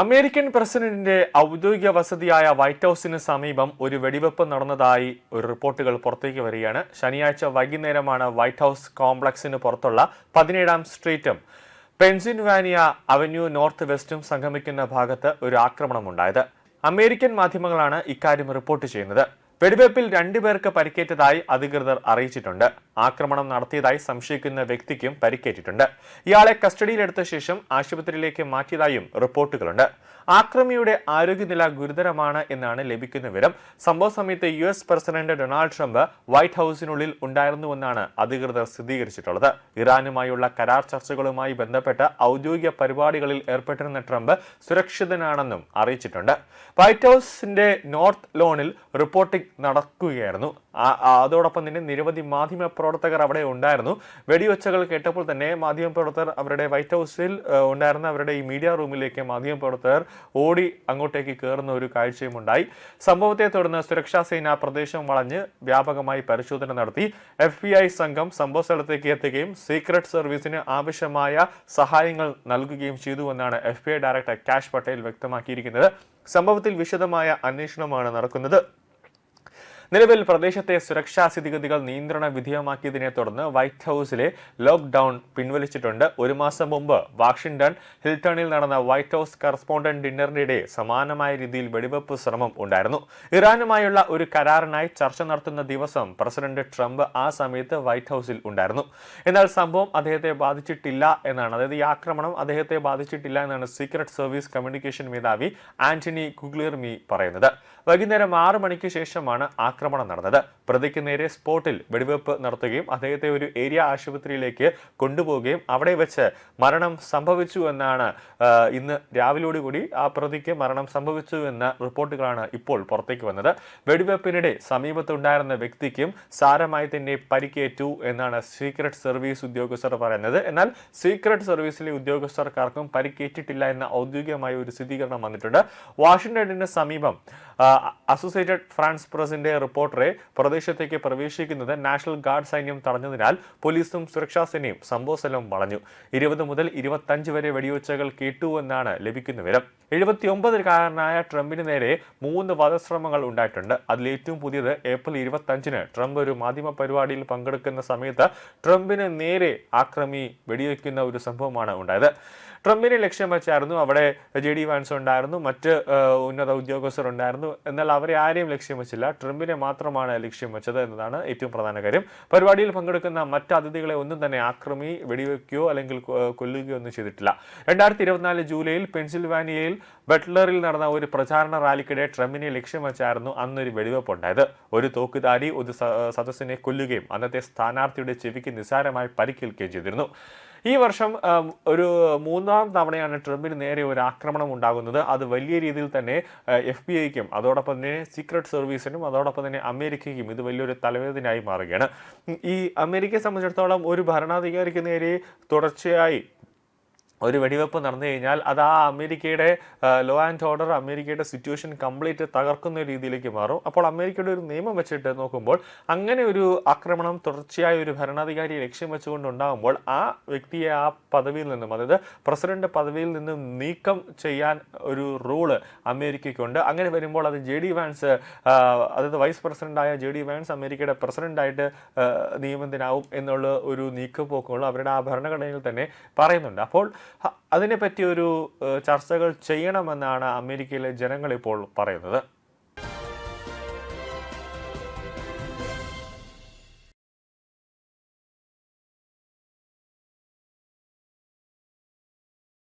American പ്രസിഡന്റിന്റെ ഔദ്യോഗിക വസതിയായ വൈറ്റ് ഹൌസിന് സമീപം ഒരു വെടിവെപ്പ് നടന്നതായി ഒരു റിപ്പോർട്ടുകൾ പുറത്തേക്ക് വരികയാണ്. ശനിയാഴ്ച വൈകുന്നേരമാണ് വൈറ്റ് ഹൌസ് കോംപ്ലക്സിന് പുറത്തുള്ള 17-ാം സ്ട്രീറ്റും പെൻസിൽവാനിയ അവന്യൂ നോർത്ത് വെസ്റ്റും സംഗമിക്കുന്ന ഭാഗത്ത് ഒരു ആക്രമണമുണ്ടായത്. അമേരിക്കൻ മാധ്യമങ്ങളാണ് ഇക്കാര്യം റിപ്പോർട്ട് ചെയ്യുന്നത്. വെടിവെപ്പിൽ 2 പേർക്ക് പരിക്കേറ്റതായി അധികൃതർ അറിയിച്ചിട്ടുണ്ട്. ആക്രമണം നടത്തിയതായി സംശയിക്കുന്ന വ്യക്തിക്കും പരിക്കേറ്റിട്ടുണ്ട്. ഇയാളെ കസ്റ്റഡിയിലെടുത്ത ശേഷം ആശുപത്രിയിലേക്ക് മാറ്റിയതായും റിപ്പോർട്ടുകളുണ്ട്. ആക്രമിയുടെ ആരോഗ്യനില ഗുരുതരമാണ് എന്നാണ് ലഭിക്കുന്ന വിവരം. സംഭവ സമയത്ത് US president Donald Trump White ഹൌസിനുള്ളിൽ ഉണ്ടായിരുന്നുവെന്നാണ് അധികൃതർ സ്ഥിരീകരിച്ചിട്ടുള്ളത്. ഇറാനുമായുള്ള കരാർ ചർച്ചകളുമായി ബന്ധപ്പെട്ട ഔദ്യോഗിക പരിപാടികളിൽ ഏർപ്പെട്ടിരുന്ന ട്രംപ് സുരക്ഷിതനാണെന്നും അറിയിച്ചിട്ടുണ്ട്. വൈറ്റ് ഹൌസിന്റെ നോർത്ത് ലോണിൽ റിപ്പോർട്ടിംഗ് നടക്കുകയായിരുന്നു. അതോടൊപ്പം തന്നെ നിരവധി മാധ്യമ പ്രവർത്തകർ അവിടെ ഉണ്ടായിരുന്നു. വെടിവെച്ചകൾ കേട്ടപ്പോൾ തന്നെ മാധ്യമപ്രവർത്തകർ അവരുടെ വൈറ്റ് ഹൌസിൽ ഉണ്ടായിരുന്ന അവരുടെ ഈ മീഡിയ റൂമിലേക്ക് മാധ്യമപ്രവർത്തകർ ഓടി അങ്ങോട്ടേക്ക് കയറുന്ന ഒരു കാഴ്ചയും ഉണ്ടായി. സംഭവത്തെ തുടർന്ന് സുരക്ഷാ സേന പ്രദേശം വളഞ്ഞ് വ്യാപകമായി പരിശോധന നടത്തി. FBI സംഘം സംഭവ സ്ഥലത്തേക്ക് എത്തുകയും സീക്രട്ട് സർവീസിന് ആവശ്യമായ സഹായങ്ങൾ നൽകുകയും ചെയ്തുവെന്നാണ് FBI ഡയറക്ടർ കാഷ് പട്ടേൽ വ്യക്തമാക്കിയിരിക്കുന്നത്. സംഭവത്തിൽ വിശദമായ അന്വേഷണമാണ് നടക്കുന്നത്. നിലവിൽ പ്രദേശത്തെ സുരക്ഷാ സ്ഥിതിഗതികൾ നിയന്ത്രണ വിധേയമാക്കിയതിനെ തുടർന്ന് വൈറ്റ് ഹൌസിലെ ലോക്ക്ഡൌൺ പിൻവലിച്ചിട്ടുണ്ട്. 1 മാസം മുമ്പ് വാഷിംഗ്ടൺ ഹിൽട്ടണിൽ നടന്ന വൈറ്റ് ഹൌസ് കറസ്പോണ്ടന്റ് ഡിന്നറിനിടെ സമാനമായ രീതിയിൽ വെടിവെപ്പ് ശ്രമം ഉണ്ടായിരുന്നു. ഇറാനുമായുള്ള ഒരു കരാറിനായി ചർച്ച നടത്തുന്ന ദിവസം പ്രസിഡന്റ് ട്രംപ് ആ സമയത്ത് വൈറ്റ് ഹൌസിൽ ഉണ്ടായിരുന്നു. എന്നാൽ സംഭവം അദ്ദേഹത്തെ ബാധിച്ചിട്ടില്ല എന്നാണ്, അതായത് ഈ ആക്രമണം അദ്ദേഹത്തെ ബാധിച്ചിട്ടില്ല എന്നാണ് സീക്രട്ട് സർവീസ് കമ്മ്യൂണിക്കേഷൻ മേധാവി ആന്റണി ഗുഗ്ലിയർമി പറയുന്നത്. വൈകുന്നേരം 6 മണിക്ക് ശേഷമാണ് ആക്രമണം നടന്നത്. പ്രതിക്ക് നേരെ സ്പോട്ടിൽ വെടിവെപ്പ് നടത്തുകയും അദ്ദേഹത്തെ ഒരു ഏരിയ ആശുപത്രിയിലേക്ക് കൊണ്ടുപോവുകയും അവിടെ വെച്ച് മരണം സംഭവിച്ചു എന്നാണ് ഇന്ന് രാവിലോടുകൂടി ആ പ്രതിക്ക് മരണം സംഭവിച്ചു എന്ന റിപ്പോർട്ടുകളാണ് ഇപ്പോൾ പുറത്തേക്ക് വന്നത്. വെടിവെപ്പിനിടെ സമീപത്തുണ്ടായിരുന്ന വ്യക്തിക്കും സാരമായി തന്നെ പരിക്കേറ്റു എന്നാണ് സീക്രട്ട് സർവീസ് ഉദ്യോഗസ്ഥർ പറയുന്നത്. എന്നാൽ സീക്രട്ട് സർവീസിലെ ഉദ്യോഗസ്ഥർക്കാർക്കും പരിക്കേറ്റിട്ടില്ല എന്ന ഔദ്യോഗികമായ ഒരു സ്ഥിരീകരണം വന്നിട്ടുണ്ട്. വാഷിംഗ്ടണിന് സമീപം അസോസിയേറ്റഡ് ഫ്രാൻസ് പ്രസിന്റെ റിപ്പോർട്ടറെ പ്രദേശത്തേക്ക് പ്രവേശിക്കുന്നത് നാഷണൽ ഗാർഡ് സൈന്യം തടഞ്ഞതിനാൽ പോലീസും സുരക്ഷാ സേനയും സംഭവസ്ഥലം വളഞ്ഞു. 20 മുതൽ 25 വരെ വെടിവെച്ചകൾ കേട്ടുവെന്നാണ് ലഭിക്കുന്ന വിവരം. 79-കാരനായ ട്രംപിന് നേരെ 3 വധശ്രമങ്ങൾ ഉണ്ടായിട്ടുണ്ട്. അതിലേറ്റവും പുതിയത് ഏപ്രിൽ 25-ന് ട്രംപ് ഒരു മാധ്യമ പരിപാടിയിൽ പങ്കെടുക്കുന്ന സമയത്ത് ട്രംപിന് നേരെ ആക്രമി വെടിവെക്കുന്ന ഒരു സംഭവമാണ് ഉണ്ടായത്. ട്രംപിനെ ലക്ഷ്യം വെച്ചായിരുന്നു. അവിടെ JD വാൻസ് ഉണ്ടായിരുന്നു, മറ്റ് ഉന്നത ഉദ്യോഗസ്ഥർ ഉണ്ടായിരുന്നു. എന്നാൽ അവരെ ആരെയും ലക്ഷ്യം വെച്ചില്ല, ട്രംപിനെ മാത്രമാണ് ലക്ഷ്യം വെച്ചത് എന്നതാണ് ഏറ്റവും പ്രധാന കാര്യം. പരിപാടിയിൽ പങ്കെടുക്കുന്ന മറ്റ് അതിഥികളെ ഒന്നും തന്നെ ആക്രമി വെടിവെക്കുകയോ അല്ലെങ്കിൽ കൊല്ലുകയോ ഒന്നും ചെയ്തിട്ടില്ല. 2024 ജൂലൈയിൽ പെൻസിൽവാനിയയിൽ ബട്ട്ലറിൽ നടന്ന ഒരു പ്രചാരണ റാലിക്കിടെ ട്രംപിനെ ലക്ഷ്യം വെച്ചായിരുന്നു അന്നൊരു വെടിവെപ്പ് ഉണ്ടായത്. ഒരു തോക്കുധാരി ഒരു സദസ്സിനെ കൊല്ലുകയും അന്നത്തെ സ്ഥാനാർത്ഥിയുടെ ചെവിക്ക് നിസ്സാരമായി പരിക്കേൽക്കുകയും ചെയ്തിരുന്നു. ഈ വർഷം ഒരു 3ാം തവണയാണ് ട്രംപിന് നേരെ ഒരു ആക്രമണം ഉണ്ടാകുന്നത്. അത് വലിയ രീതിയിൽ തന്നെ FBI-ക്കും അതോടൊപ്പം തന്നെ സീക്രട്ട് സർവീസിനും അതോടൊപ്പം തന്നെ അമേരിക്കയ്ക്കും ഇത് വലിയൊരു തലവേദനയായി മാറുകയാണ്. ഈ അമേരിക്കയെ സംബന്ധിച്ചിടത്തോളം ഒരു ഭരണാധികാരിക്ക് നേരെ തുടർച്ചയായി ഒരു വെടിവെപ്പ് നടന്നു കഴിഞ്ഞാൽ അത് ആ അമേരിക്കയുടെ ലോ ആൻഡ് ഓർഡർ, അമേരിക്കയുടെ സിറ്റുവേഷൻ കംപ്ലീറ്റ് തകർക്കുന്ന രീതിയിലേക്ക് മാറും. അപ്പോൾ അമേരിക്കയുടെ ഒരു നിയമം വെച്ചിട്ട് നോക്കുമ്പോൾ അങ്ങനെ ഒരു ആക്രമണം തുടർച്ചയായ ഒരു ഭരണാധികാരിയെ ലക്ഷ്യം വെച്ചുകൊണ്ടുണ്ടാകുമ്പോൾ ആ വ്യക്തിയെ ആ പദവിയിൽ നിന്നും, അതായത് പ്രസിഡന്റ് പദവിയിൽ നിന്നും നീക്കം ചെയ്യാൻ ഒരു റൂള് അമേരിക്കയ്ക്കുണ്ട്. അങ്ങനെ വരുമ്പോൾ അത് JD വാൻസ്, അതായത് വൈസ് പ്രസിഡന്റായ JD വാൻസ് അമേരിക്കയുടെ പ്രസിഡന്റായിട്ട് നിയമിതനാവും എന്നുള്ള ഒരു നീക്കുപോക്കുകൾ അവരുടെ ആ ഭരണഘടനയിൽ തന്നെ പറയുന്നുണ്ട്. അപ്പോൾ അതിനെപ്പറ്റി ഒരു ചർച്ചകൾ ചെയ്യണമെന്നാണ് അമേരിക്കയിലെ ജനങ്ങൾ ഇപ്പോൾ പറയുന്നത്.